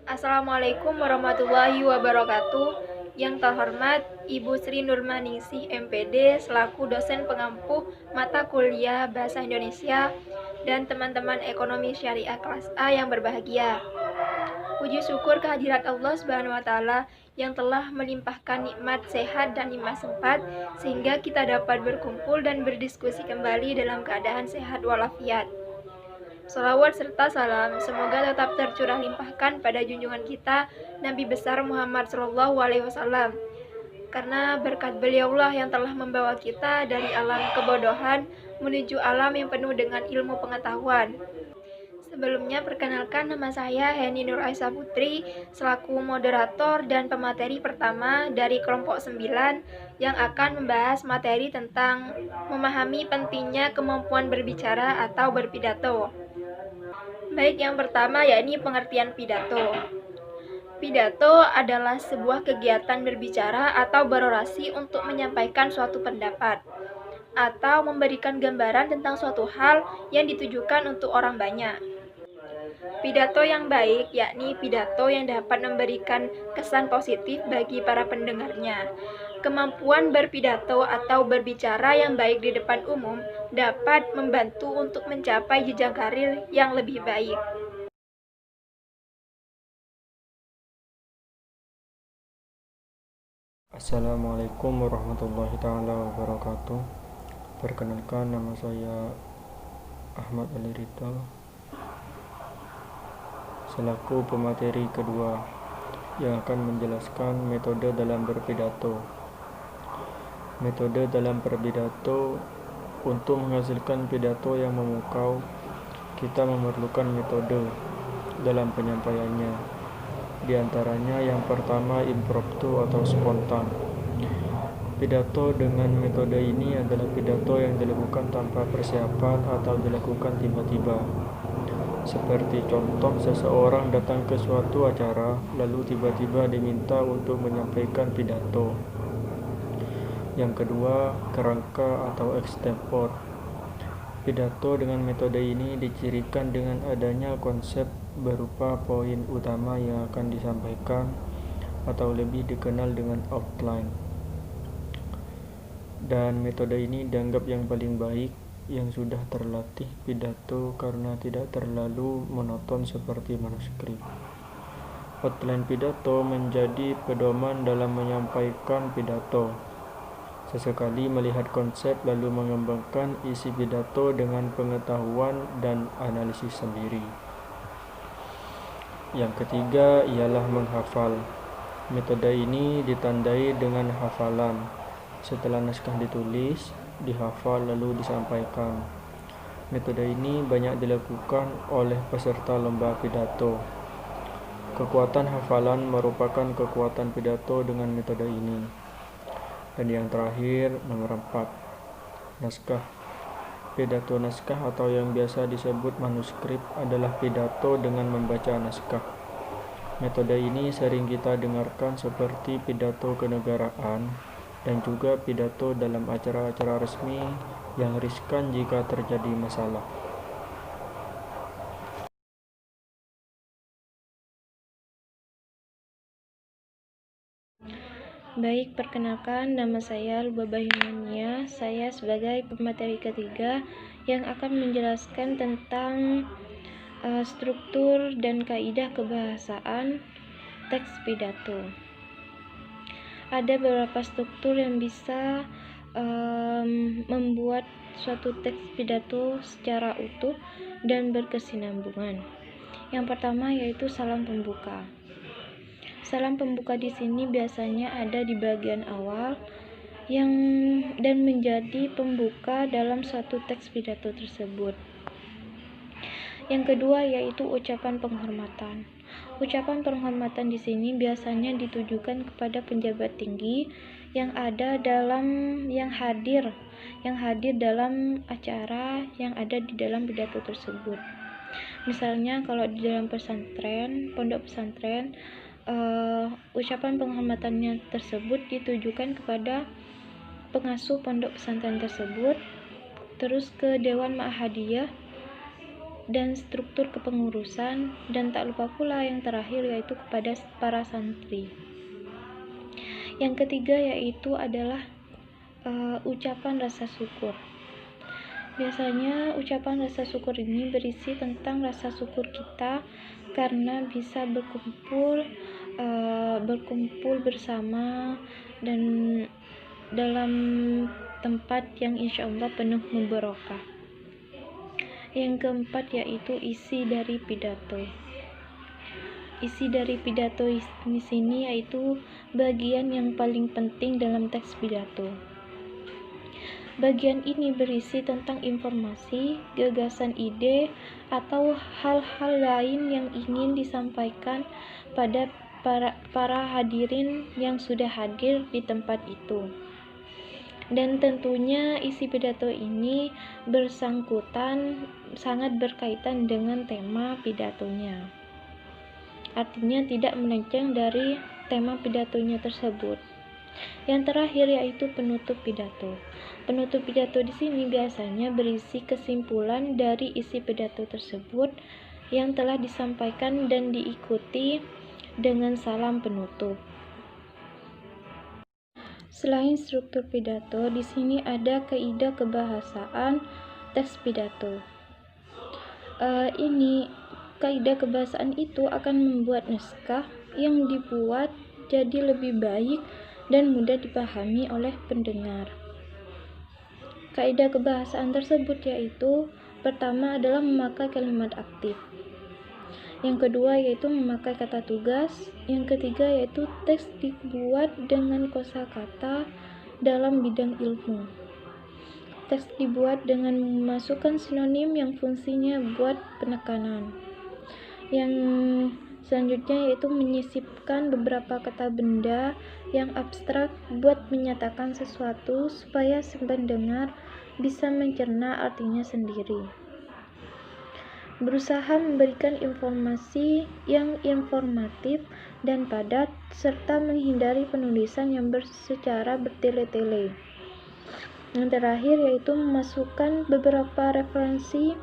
Assalamualaikum warahmatullahi wabarakatuh. Yang terhormat Ibu Sri Nurmaningsih MPD selaku dosen pengampu mata kuliah Bahasa Indonesia dan teman-teman ekonomi syariah kelas A yang berbahagia. Puji syukur kehadirat Allah Subhanahu wa taala yang telah melimpahkan nikmat sehat dan nikmat sempat sehingga kita dapat berkumpul dan berdiskusi kembali dalam keadaan sehat walafiat. Salawat serta salam semoga tetap tercurah limpahkan pada junjungan kita Nabi besar Muhammad SAW, karena berkat beliaulah yang telah membawa kita dari alam kebodohan menuju alam yang penuh dengan ilmu pengetahuan. Sebelumnya perkenalkan, nama saya Heni Nur Aisyah Putri selaku moderator dan pemateri pertama dari kelompok 9 yang akan membahas materi tentang memahami pentingnya kemampuan berbicara atau berpidato. Baik, yang pertama yakni pengertian pidato. Pidato adalah sebuah kegiatan berbicara atau berorasi untuk menyampaikan suatu pendapat atau memberikan gambaran tentang suatu hal yang ditujukan untuk orang banyak. Pidato yang baik yakni pidato yang dapat memberikan kesan positif bagi para pendengarnya. Kemampuan berpidato atau berbicara yang baik di depan umum dapat membantu untuk mencapai jenjang karir yang lebih baik. Assalamualaikum warahmatullahi taala wabarakatuh. Perkenalkan, nama saya Ahmad Ali Ridal selaku pemateri kedua yang akan menjelaskan metode dalam berpidato. Metode dalam berpidato: untuk menghasilkan pidato yang memukau, kita memerlukan metode dalam penyampaiannya. Di antaranya yang pertama, impromptu atau spontan. Pidato dengan metode ini adalah pidato yang dilakukan tanpa persiapan atau dilakukan tiba-tiba. Seperti contoh, seseorang datang ke suatu acara lalu tiba-tiba diminta untuk menyampaikan pidato. Yang kedua, kerangka atau extempore. Pidato dengan metode ini dicirikan dengan adanya konsep berupa poin utama yang akan disampaikan atau lebih dikenal dengan outline. Dan metode ini dianggap yang paling baik yang sudah terlatih pidato karena tidak terlalu monoton seperti manuskrip. Outline pidato menjadi pedoman dalam menyampaikan pidato. Sesekali melihat konsep lalu mengembangkan isi pidato dengan pengetahuan dan analisis sendiri. Yang ketiga ialah menghafal. Metode ini ditandai dengan hafalan. Setelah naskah ditulis, dihafal lalu disampaikan. Metode ini banyak dilakukan oleh peserta lomba pidato. Kekuatan hafalan merupakan kekuatan pidato dengan metode ini. Dan yang terakhir, nomor 4, naskah. Pidato naskah atau yang biasa disebut manuskrip adalah pidato dengan membaca naskah. Metode ini sering kita dengarkan seperti pidato kenegaraan dan juga pidato dalam acara-acara resmi yang riskan jika terjadi masalah. Baik, perkenalkan, nama saya Lubabah Yumania. Saya sebagai pemateri ketiga yang akan menjelaskan tentang struktur dan kaidah kebahasaan teks pidato. Ada beberapa struktur yang bisa membuat suatu teks pidato secara utuh dan berkesinambungan. Yang pertama yaitu salam pembuka. Salam pembuka di sini biasanya ada di bagian awal dan menjadi pembuka dalam suatu teks pidato tersebut. Yang kedua yaitu ucapan penghormatan. Ucapan penghormatan di sini biasanya ditujukan kepada penjabat tinggi yang hadir dalam acara yang ada di dalam pidato tersebut. Misalnya kalau di dalam pondok pesantren, ucapan penghormatannya tersebut ditujukan kepada pengasuh pondok pesantren tersebut, terus ke Dewan Ma'hadiyah, dan struktur kepengurusan, dan tak lupa pula yang terakhir yaitu kepada para santri. Yang ketiga yaitu adalah ucapan rasa syukur. Biasanya ucapan rasa syukur ini berisi tentang rasa syukur kita karena bisa berkumpul bersama dan dalam tempat yang insya Allah penuh mubarakah. Yang keempat yaitu isi dari pidato. Isi dari pidato di sini yaitu bagian yang paling penting dalam teks pidato. Bagian ini berisi tentang informasi, gagasan, ide, atau hal-hal lain yang ingin disampaikan pada para hadirin yang sudah hadir di tempat itu. Dan tentunya isi pidato ini sangat berkaitan dengan tema pidatonya. Artinya tidak melenceng dari tema pidatonya tersebut. Yang terakhir yaitu penutup pidato. Penutup pidato di sini biasanya berisi kesimpulan dari isi pidato tersebut yang telah disampaikan dan diikuti dengan salam penutup. Selain struktur pidato, di sini ada kaidah kebahasaan teks pidato. Kaidah kebahasaan itu akan membuat naskah yang dibuat jadi lebih baik dan mudah dipahami oleh pendengar. Kaidah kebahasaan tersebut yaitu pertama adalah memakai kalimat aktif. Yang kedua yaitu memakai kata tugas. Yang ketiga yaitu teks dibuat dengan kosakata dalam bidang ilmu. Teks dibuat dengan memasukkan sinonim yang fungsinya buat penekanan. Yang selanjutnya yaitu menyisipkan beberapa kata benda yang abstrak buat menyatakan sesuatu supaya si pendengar bisa mencerna artinya sendiri. Berusaha memberikan informasi yang informatif dan padat serta menghindari penulisan yang secara bertele-tele. Yang terakhir yaitu memasukkan beberapa referensi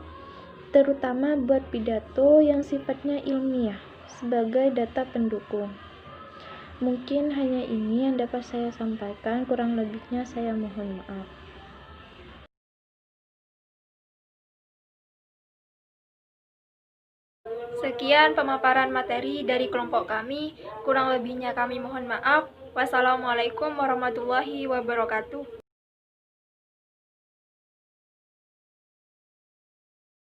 terutama buat pidato yang sifatnya ilmiah sebagai data pendukung. Mungkin hanya ini yang dapat saya sampaikan, kurang lebihnya saya mohon maaf. Sekian pemaparan materi dari kelompok kami, kurang lebihnya kami mohon maaf. Wassalamualaikum warahmatullahi wabarakatuh.